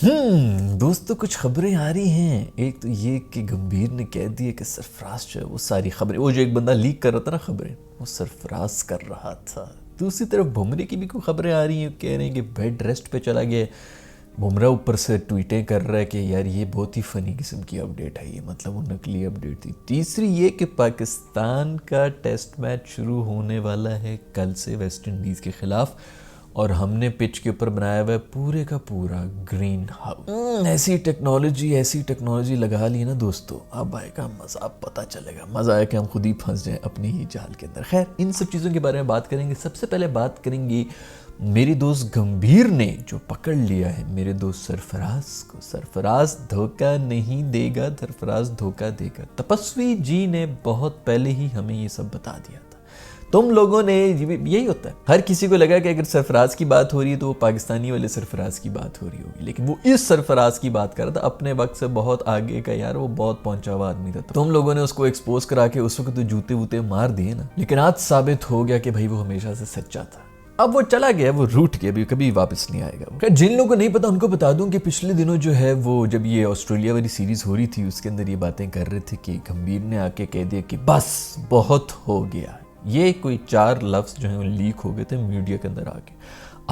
दोस्तों कुछ खबरें आ रही हैं। एक तो ये कि गंभीर ने कह दिया कि सरफराज जो है वो सारी खबरें, वो जो एक बंदा लीक कर रहा था ना खबरें, वो सरफराज कर रहा था। दूसरी तरफ बुमरे की भी कोई खबरें आ रही हैं, कह रहे हैं कि बेड रेस्ट पे चला गया। बुमरा ऊपर से ट्वीटें कर रहा है कि यार ये बहुत ही फनी किस्म की अपडेट है, ये मतलब वो नकली अपडेट थी। तीसरी ये कि पाकिस्तान का टेस्ट मैच शुरू होने वाला है कल से वेस्ट इंडीज़ के खिलाफ, और हमने पिच के ऊपर बनाया हुआ है पूरे का पूरा ग्रीन हाउस। ऐसी टेक्नोलॉजी लगा ली ना दोस्तों, अब आएगा मजा, अब पता चलेगा, मजा आया कि हम खुद ही फंस जाए अपनी ही जाल के अंदर। खैर, इन सब चीज़ों के बारे में बात करेंगे। सबसे पहले बात करेंगे मेरी दोस्त गंभीर ने जो पकड़ लिया है मेरे दोस्त सरफराज को। सरफराज धोखा नहीं देगा, सरफराज धोखा देगा। तपस्वी जी ने बहुत पहले ही हमें ये सब बता दिया था। तुम लोगों ने, यही होता है, हर किसी को लगा कि अगर सरफराज की बात हो रही है तो वो पाकिस्तानी वाले सरफराज की बात हो रही होगी, लेकिन वो इस सरफराज की बात कर रहा था, अपने वक्त से बहुत आगे का यार, वो बहुत पहुंचा हुआ आदमी था। तुम लोगों ने उसको एक्सपोज करा के उस वक्त तो जूते वूते मार दिए ना, लेकिन आज साबित हो गया कि भाई वो हमेशा से सच्चा था। अब वो चला गया, वो रूठ गया, अभी कभी वापस नहीं आएगा। जिन लोगों को नहीं पता उनको बता दूं कि पिछले दिनों जो है वो जब ये ऑस्ट्रेलिया वाली सीरीज हो रही थी उसके अंदर ये बातें कर रहे थे कि गंभीर ने आके कह दिया कि बस बहुत हो गया। ये कोई 4 लफ्ज़ जो है लीक हो गए थे मीडिया के अंदर आके।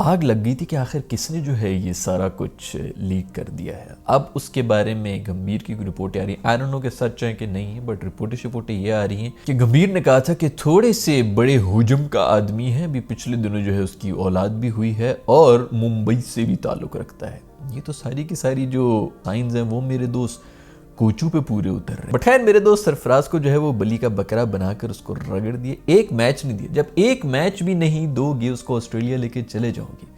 आग लग गई थी कि आखिर किसने जो है ये सारा कुछ लीक कर दिया है। अब उसके बारे में गंभीर की रिपोर्टें आ रही हैं, आई डोंट नो कि सच है कि नहीं है, बट रिपोर्टें ये आ रही हैं कि गंभीर ने कहा था कि थोड़े से बड़े हुजम का आदमी है, अभी पिछले दिनों जो है उसकी औलाद भी हुई है और मुंबई से भी ताल्लुक़ रखता है। ये तो सारी की सारी जो साइंस हैं वो मेरे दोस्त कोचू पे पूरे उतर रहे। बट खैर, मेरे दोस्त सरफराज को जो है वो बली का बकरा बनाकर उसको रगड़ दिए। एक मैच नहीं दिया, जब एक मैच भी नहीं दोगे उसको ऑस्ट्रेलिया लेके चले जाओगे।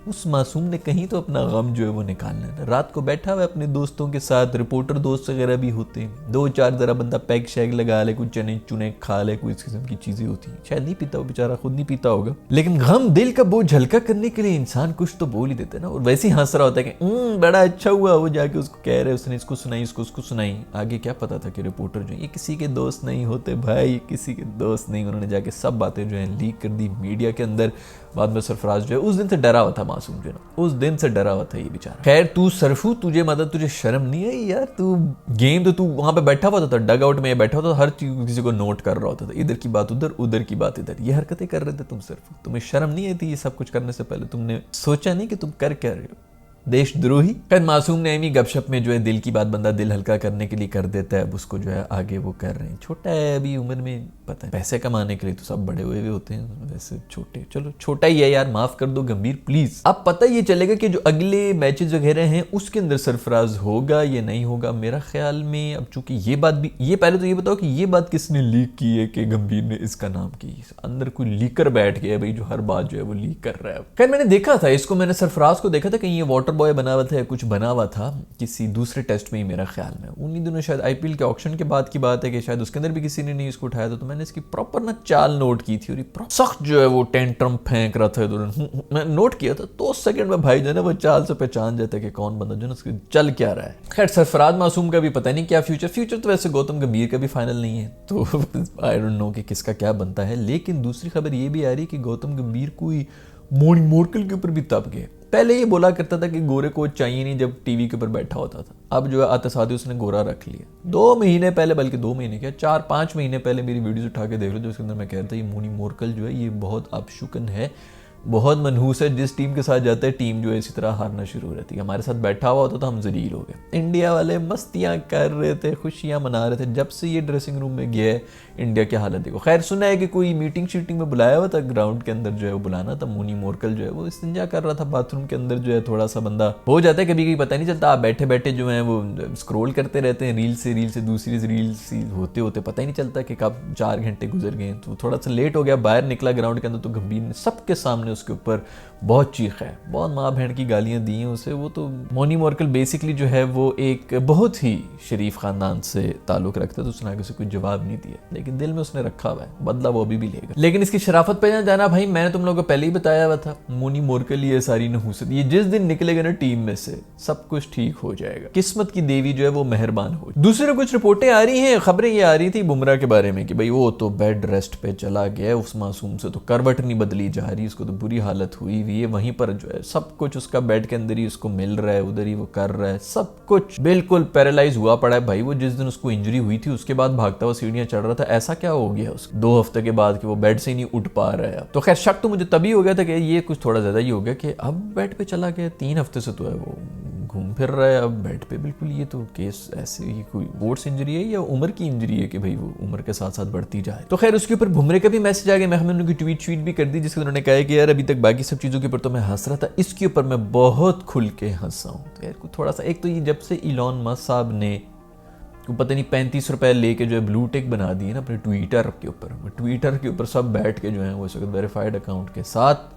उस मासूम ने कहीं तो अपना गम जो है वो निकालना है। रात को बैठा हुआ अपने दोस्तों के साथ, रिपोर्टर दोस्त वगैरह भी होते हैं, 2-4 जरा बंदा पैग शैग लगा ले, कुछ चने चुने खा ले, कोई इस किस्म की चीजें होती हैं। शायद नहीं पीता हो बेचारा, खुद नहीं पीता होगा, लेकिन गम दिल का बोझ हल्का करने के लिए इंसान कुछ तो बोल ही देता है ना। और वैसे ही हंस रहा होता है कि बड़ा अच्छा हुआ, वो जाके उसको कह रहे, उसने इसको सुनाई, उसको सुनाई। आगे क्या पता था कि रिपोर्टर जो ये किसी के दोस्त नहीं होते भाई, किसी के दोस्त नहीं। उन्होंने जाके सब बातें जो है लीक कर दी मीडिया के अंदर। बाद में सरफराज जो है उस दिन से डरा हुआ था, मासूम जो है ना, उस दिन से डरा हुआ था ये बेचारा। खैर, तू सरफू, तुझे मतलब तुझे शर्म नहीं है यार? तू गेम तो तू वहां पे बैठा हुआ था, डग आउट में बैठा होता था, हर चीज किसी को नोट कर रहा होता था, इधर की बात उधर, उधर की बात इधर। ये हरकतें कर रहे थे तुम सरफू। तुम्हें शर्म नहीं आई थी ये सब कुछ करने से पहले? तुमने सोचा नहीं कि तुम कर क्या रहे हो? देशद्रोही। खैर, मासूम ने अमी गपशप में जो है दिल की बात बंदा दिल हल्का करने के लिए कर देता है। अब उसको जो है आगे वो कर रहे हैं। छोटा है अभी उम्र में, पता है पैसे कमाने के लिए तो सब बड़े हुए होते हैं, वैसे छोटे, चलो छोटा ही है यार, माफ कर दो गंभीर प्लीज। अब पता ये चलेगा कि जो अगले मैचेस वगैरह हैं उसके अंदर सरफराज होगा या नहीं होगा। मेरा ख्याल में अब चूंकि ये बात भी, ये पहले तो ये बताओ कि ये बात किसने लीक की है कि गंभीर ने इसका नाम की? अंदर कोई लीकर बैठ गया भाई जो हर बात जो है वो लीक कर रहा है। खैर, मैंने देखा था इसको, मैंने सरफराज को देखा था कहीं ये वाटर बॉय बना हुआ था या कुछ बना हुआ था किसी दूसरे टेस्ट में ही, मेरा ख्याल में उन्हीं दिनों शायद आईपीएल के ऑक्शन के बाद की बात है कि शायद उसके अंदर भी किसी ने नहीं इसको उठाया था। तो मैंने इसकी प्रॉपर ना चाल नोट की थी, और सख्त जो है वो टेंट्रम फेंक रहा था इधर। मैं नोट किया था, 2 सेकंड में भाई जो है ना वो चाल से पहचान जाता है कि कौन बंदा जो है उसके चल क्या रहा है। खैर, सरफराज मासूम का भी पता नहीं क्या फ्यूचर तो वैसे गौतम गंभीर का भी फाइनल नहीं है, तो आई डोंट नो कि किसका क्या बनता है। लेकिन दूसरी खबर ये भी आ रही है कि गौतम गंभीर कोई मोनी मोरकल के ऊपर भी तप गए। पहले ये बोला करता था कि गोरे को चाहिए नहीं जब टीवी के ऊपर बैठा होता था, अब जो है आते साथ उसने गोरा रख लिया। 2 महीने पहले, बल्कि 2 महीने क्या 4-5 महीने पहले मेरी वीडियोस उठा के देख लो जो उसके अंदर मैं कह रहा था ये मोनी मोरकल जो है ये बहुत अपशुकन है, बहुत मनहूस है। जिस टीम के साथ जाता है टीम जो है इसी तरह हारना शुरू हो रहती है। हमारे साथ बैठा हुआ होता था, हम जलील हो गए। इंडिया वाले मस्तियां कर रहे थे, खुशियां मना रहे थे। जब से ये ड्रेसिंग रूम में गया है इंडिया की हालत देखो। खैर, सुना है कि कोई मीटिंग शीटिंग में बुलाया हुआ था ग्राउंड के अंदर जो है वो बुलाना था। मोनी मोरकल जो है वो इस्तिंजा कर रहा था बाथरूम के अंदर। जो है थोड़ा सा बंदा हो जाता है कभी कभी, पता नहीं चलता, आप बैठे बैठे जो है वो स्क्रोल करते रहते हैं, रील से दूसरी रील होते होते पता ही नहीं चलता कि कब 4 घंटे गुजर गए। तो थोड़ा सा लेट हो गया, बाहर निकला ग्राउंड के अंदर तो गंभीर ने सबके सामने उसके ऊपर बहुत चीखा है, बहुत माँ बहन की गालियां दी हैं उसे। वो तो मोनी मोरकल बेसिकली जो है वो एक बहुत ही शरीफ खानदान से ताल्लुक रखता है, तो उसने आगे से कोई जवाब नहीं दिया, लेकिन दिल में उसने रखा हुआ है, बदला वो अभी भी लेगा। लेकिन इसकी शराफत पे ना जाना भाई, मैंने तुम लोगों को पहले ही बताया हुआ था, मोनी मोरकल ये सारी नहूसत, ये जिस दिन निकलेगा ना टीम में से सब कुछ ठीक हो जाएगा। किस्मत की देवी जो है वो मेहरबान हो। दूसरी कुछ रिपोर्टें आ रही हैं, खबरें ये आ रही थी बुमराह के बारे में कि भाई वो तो बेड रेस्ट पे चला गया, उस मासूम से तो करवट नहीं बदली जा रही, उसको तो बुरी हालत हुई हुई है, वहीं पर जो है सब कुछ उसका बेड के अंदर ही उसको मिल रहा है, उधर ही वो कर रहा है, सब कुछ बिल्कुल पैरालाइज हुआ पड़ा है भाई। वो जिस दिन उसको इंजरी हुई थी उसके बाद भागता हुआ सीढ़ियां चढ़ रहा था, ऐसा क्या हो गया उसको 2 हफ्ते के बाद कि वो बेड से ही नहीं उठ पा रहा है। तो खैर शक तो मुझे तभी हो गया था कि ये कुछ थोड़ा ज्यादा ही हो गया कि अब बेड पे चला गया, 3 हफ्ते से तो है वो घूम फिर रहा है अब बेड पे बिल्कुल। ये तो केस ऐसे ही कोई स्पोर्ट्स इंजरी है या उम्र की इंजरी है कि भाई वो उम्र के साथ साथ बढ़ती जाए। तो खैर उसके ऊपर बुमरे का भी मैसेज आ गया, मैंने उनकी ट्वीट भी कर दी जिसके उन्होंने कहा कि यार अभी तक बाकी सब चीजों के ऊपर तो मैं हंस रहा था, इसके ऊपर मैं बहुत खुल के हंसा हूं। तो यार को थोड़ा सा, एक तो ये जब से इलॉन मस्क साहब ने पता नहीं 35 रुपए लेके जो है ब्लू टिक बना दी है ना अपने ट्विटर के ऊपर सब बैठ के जो है वो इस वक्त वेरीफाइड अकाउंट के साथ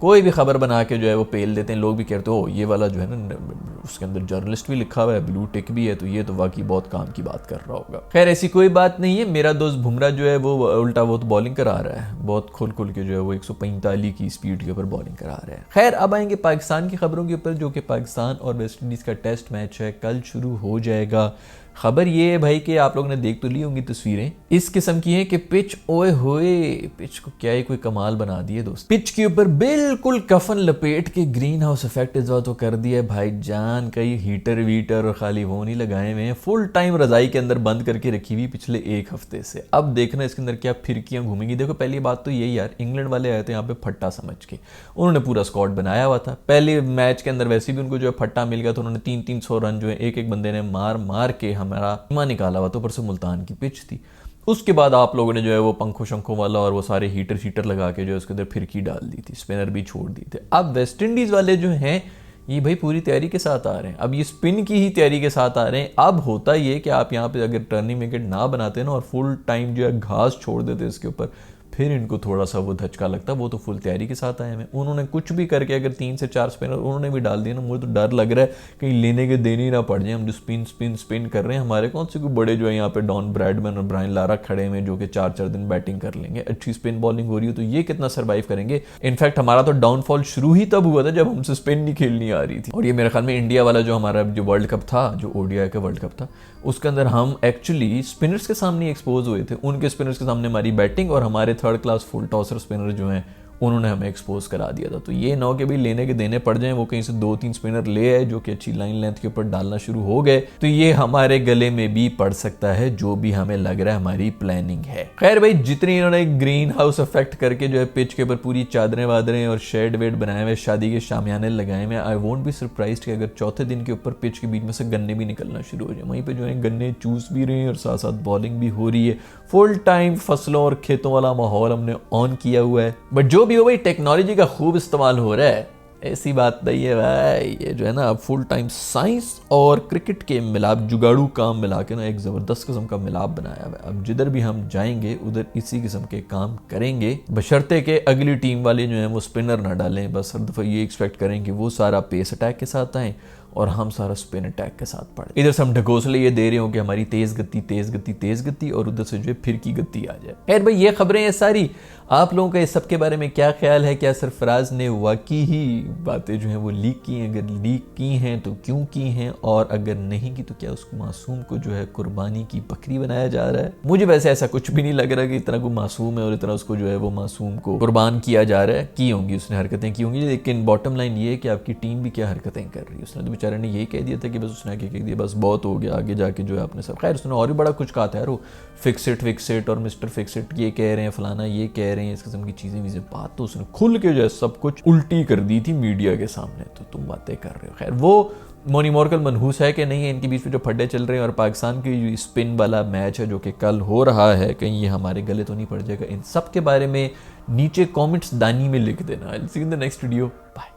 कोई भी खबर बना के जो है वो पेल देते हैं। लोग भी कहते हो ये वाला जो है ना उसके अंदर जर्नलिस्ट भी लिखा हुआ है, ब्लू टिक भी है, तो ये तो वाकई बहुत काम की बात कर रहा होगा। खैर ऐसी कोई बात नहीं है, मेरा दोस्त बुमराह जो है वो उल्टा वो तो बॉलिंग करा रहा है, बहुत खुल के जो है वो 145 की स्पीड के ऊपर बॉलिंग करा रहा है। खैर अब आएंगे पाकिस्तान की खबरों के ऊपर, जो कि पाकिस्तान और वेस्ट इंडीज का टेस्ट मैच है, कल शुरू हो जाएगा। खबर ये है भाई कि आप लोगों ने देख तो ली होंगी तस्वीरें, इस किस्म की हैं कि पिच ओए होए, पिच को क्या ही कोई कमाल बना दिए दोस्त। पिच के ऊपर बिल्कुल कफन लपेट के ग्रीन हाउस इफेक्ट इस बात तो कर दिया है भाई जान, कई हीटर वीटर और खाली वो नहीं लगाए हुए हैं, फुल टाइम रजाई के अंदर बंद करके रखी हुई पिछले 1 हफ्ते से। अब देखना इसके अंदर क्या फिरकियां घूमेंगी। देखो पहली बात तो यही यार, इंग्लैंड वाले आए थे यहाँ पे फट्टा समझ के, उन्होंने पूरा स्क्वाड बनाया हुआ था। पहले मैच के अंदर वैसे भी उनको जो है फट्टा मिल गया, तो उन्होंने 300 रन जो है एक बंदे ने मार के हमारा निकाला हुआ, तो ऊपर से मुल्तान की पिच थी। उसके बाद आप लोगों ने जो है वो पंखों शंखों वाला और वो सारे हीटर लगा के जो है उसके अंदर फिरकी डाल दी थी, स्पिनर भी छोड़ दिए थे। अब वेस्ट इंडीज वाले जो हैं ये भाई पूरी तैयारी के साथ आ रहे हैं, अब ये स्पिन की ही तैयारी के साथ आ रहे हैं। अब होता ये कि आप यहाँ पे अगर टर्निंग विकेट ना बनाते ना और फुल टाइम जो है घास छोड़ देते इसके ऊपर, फिर इनको थोड़ा सा वो धचका लगता। वो तो फुल तैयारी के साथ आए हैं, उन्होंने कुछ भी करके अगर 3 से 4 स्पिनर उन्होंने भी डाल दिया ना, मुझे तो डर लग रहा है कहीं लेने के देने ही ना पड़ जाए। हम जो स्पिन कर रहे हैं, हमारे कौन से कोई बड़े जो है यहाँ पे डॉन ब्रैडमैन और ब्रायन लारा खड़े हुए जो कि 4-4 दिन बैटिंग कर लेंगे, अच्छी स्पिन बॉलिंग हो रही है, तो ये कितना सर्वाइव करेंगे। इनफैक्ट हमारा तो डाउनफॉल शुरू ही तब हुआ था जब हमसे स्पिन नहीं खेलनी आ रही थी। और ये मेरे ख्याल में इंडिया वाला जो हमारा जो वर्ल्ड कप था, जो ओडीआई का वर्ल्ड कप था, उसके अंदर हम एक्चुअली स्पिनर्स के सामने एक्सपोज हुए थे, उनके स्पिनर्स के सामने हमारी बैटिंग और हमारे थर्ड क्लास फुल टॉसर स्पिनर जो हैं उन्होंने हमें एक्सपोज करा दिया था। तो ये ना कि भी लेने के देने पड़ जाएं, वो कहीं से 2-3 स्पिनर ले आए जो कि अच्छी लाइन लेंथ के ऊपर डालना शुरू हो गए, तो ये हमारे गले में भी पड़ सकता है, जो भी हमें लग रहा है हमारी प्लानिंग है। खैर भाई जितनी इन्होंने ग्रीन हाउस इफेक्ट करके जो है पिच के ऊपर पूरी चादरें वादरें और शेड वेड बनाए हुए, शादी के शामियाने लगाए हुए, आई वोंट बी सरप्राइज्ड कि अगर चौथे दिन के ऊपर पिच के बीच में से गन्ने भी निकलना शुरू हो जाए, वहीं पे जो है गन्ने चूस भी रहे हैं और साथ साथ बॉलिंग भी हो रही है। फुल टाइम फसलों और खेतों वाला माहौल हमने ऑन किया हुआ है। बट जो भी हो भाई टेक्नोलॉजी का खूब इस्तेमाल हो रहा है, ऐसी बात नहीं है भाई। ये जो है ना अब फुल टाइम साइंस और क्रिकेट के मिलाप, जुगाड़ू काम मिला के ना एक ज़बरदस्त किस्म का मिलाप बनाया हुआ है। अब जिधर भी हम जाएंगे उधर इसी किस्म के काम करेंगे, बशर्ते के अगली टीम वाले जो हैं वो स्पिनर ना डालें। बस हर दफ़ा ये एक्सपेक्ट करें कि वो सारा पेस अटैक के साथ आएँ और हम सारा स्पिन अटैक के साथ पड़े। इधर से हम ढकोसले ये दे रहे हो कि हमारी तेज गति और उधर से जो है फिर की गति आ जाए। खैर भाई ये खबरें हैं सारी, आप लोगों का इस सब के बारे में क्या ख्याल है? क्या सरफराज ने वाकई ही बातें जो हैं वो लीक की हैं? अगर लीक की हैं तो क्यों की हैं, और अगर नहीं की तो क्या उस मासूम को जो है कुर्बानी की बकरी बनाया जा रहा है? मुझे वैसे ऐसा कुछ भी नहीं लग रहा कि इतना कोई मासूम है और इतना उसको जो है वो मासूम को कुर्बान किया जा रहा है। की होंगी उसने हरकतें की होंगी, लेकिन बॉटम लाइन ये है कि आपकी टीम भी क्या हरकतें कर रही है। उसने तो बेचारे ने यही कह दिया था कि बस उसने आगे कह दिया बस बहुत हो गया, आगे जाके जो है आपने सब। खैर उसने और भी बड़ा कुछ कहा था यार, वो फिक्सिट और मिस्टर फिक्सिट ये कह रहे हैं, फलाना ये कह रहे हैं, इस किस्म की चीजें बात तो उसने खुल के जो है सब कुछ उल्टी कर दी थी मीडिया के सामने। तो तुम बातें कर रहे हो। खैर वो मोनी मोरकल मनहूस है कि नहीं है, इनके बीच में जो फड्डे चल रहे हैं, और पाकिस्तान की जो स्पिन वाला मैच है जो कि कल हो रहा है, कहीं ये हमारे गले तो नहीं पड़ जाएगा? इन सब के बारे में नीचे कमेंट्स दानी में लिख देना। I will see you in the next video. Bye.